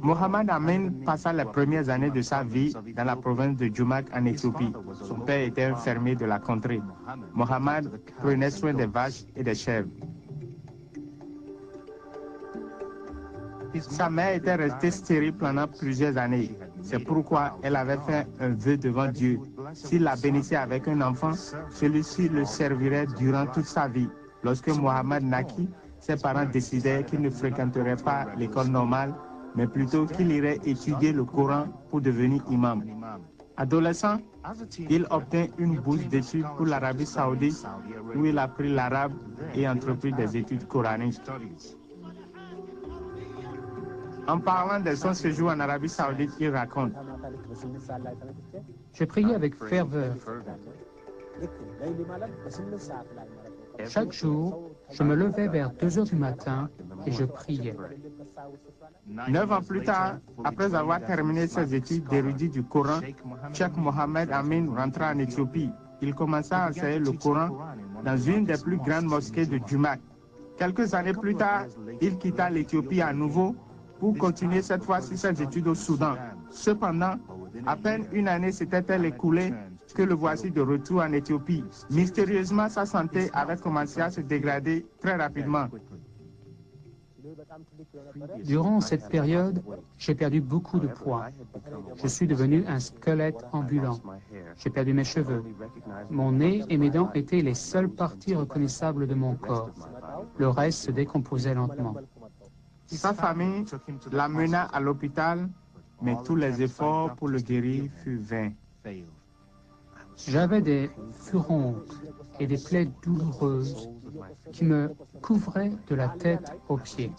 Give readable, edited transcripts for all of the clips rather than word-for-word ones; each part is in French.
Mohamed Amin passa les premières années de sa vie dans la province de Jumak en Éthiopie. Son père était un fermier de la contrée. Mohamed prenait soin des vaches et des chèvres. Sa mère était restée stérile pendant plusieurs années. C'est pourquoi elle avait fait un vœu devant Dieu. S'il la bénissait avec un enfant, celui-ci le servirait durant toute sa vie. Lorsque Mohamed naquit, ses parents décidèrent qu'il ne fréquenterait pas l'école normale, mais plutôt qu'il irait étudier le Coran pour devenir imam. Adolescent, il obtint une bourse d'études pour l'Arabie Saoudite, où il apprit l'arabe et entreprit des études coraniques. En parlant de son séjour en Arabie Saoudite, il raconte: Je priais avec ferveur. Chaque jour, je me levais vers 2 heures du matin et je priais. 9 ans plus tard, après avoir terminé ses études d'érudit du Coran, Cheikh Mohamed Amin rentra en Éthiopie. Il commença à enseigner le Coran dans une des plus grandes mosquées de Jumak. Quelques années plus tard, il quitta l'Éthiopie à nouveau pour continuer cette fois-ci ses études au Soudan. Cependant, à peine une année s'était-elle écoulée que le voici de retour en Éthiopie. Mystérieusement, sa santé avait commencé à se dégrader très rapidement. Durant cette période, j'ai perdu beaucoup de poids. Je suis devenu un squelette ambulant. J'ai perdu mes cheveux. Mon nez et mes dents étaient les seules parties reconnaissables de mon corps. Le reste se décomposait lentement. Sa famille l'amena à l'hôpital, mais tous les efforts pour le guérir furent vains. J'avais des furoncles et des plaies douloureuses qui me couvraient de la tête aux pieds.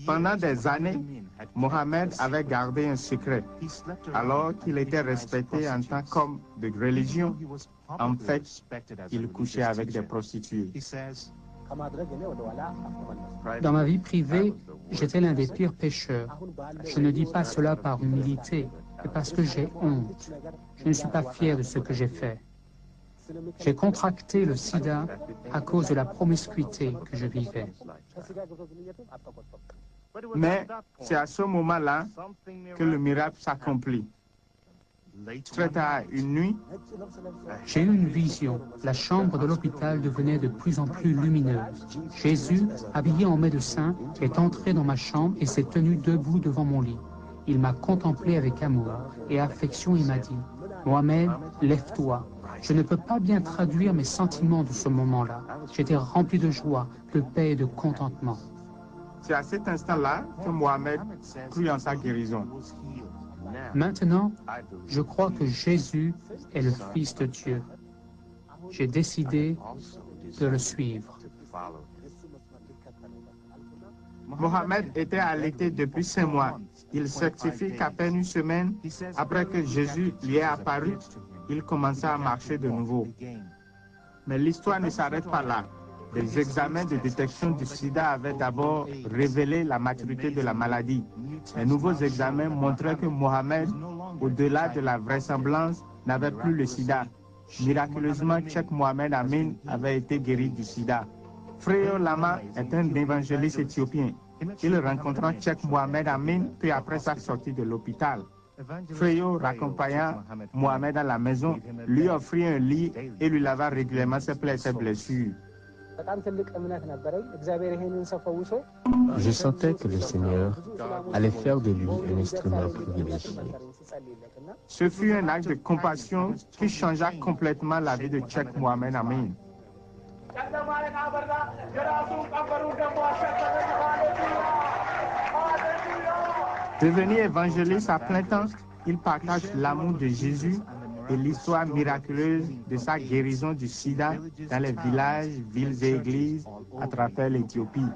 Pendant des années, Mohamed avait gardé un secret. Alors qu'il était respecté en tant qu'homme de religion, en fait, il couchait avec des prostituées. Dans ma vie privée, j'étais l'un des pires pécheurs. Je ne dis pas cela par humilité, mais parce que j'ai honte. Je ne suis pas fier de ce que j'ai fait. J'ai contracté le sida à cause de la promiscuité que je vivais. Mais c'est à ce moment-là que le miracle s'accomplit. Très tard, une nuit, j'ai eu une vision. La chambre de l'hôpital devenait de plus en plus lumineuse. Jésus, habillé en médecin, est entré dans ma chambre et s'est tenu debout devant mon lit. Il m'a contemplé avec amour et affection et m'a dit: Mohamed, lève-toi. Je ne peux pas bien traduire mes sentiments de ce moment-là. J'étais rempli de joie, de paix et de contentement. C'est à cet instant-là que Mohamed crut en sa guérison. Maintenant, je crois que Jésus est le Fils de Dieu. J'ai décidé de le suivre. Mohamed était allaité depuis 5 mois. Il certifie qu'à peine une semaine après que Jésus lui est apparu, il commença à marcher de nouveau. Mais l'histoire ne s'arrête pas là. Des examens de détection du sida avaient d'abord révélé la maturité de la maladie. Les nouveaux examens montraient que Mohamed, au-delà de la vraisemblance, n'avait plus le sida. Miraculeusement, Cheikh Mohamed Amin avait été guéri du sida. Freo Lama est un évangéliste éthiopien. Il rencontra Cheikh Mohamed Amin peu après sa sortie de l'hôpital. Freo raccompagna Mohamed à la maison, lui offrit un lit et lui lava régulièrement ses plaies et ses blessures. Je sentais que le Seigneur allait faire de lui un instrument privilégié. Ce fut un acte de compassion qui changea complètement la vie de Cheikh Mohamed Amin. Devenu évangéliste à plein temps, il partage l'amour de Jésus et l'histoire miraculeuse de sa guérison du sida dans les villages, villes et églises à travers l'Éthiopie.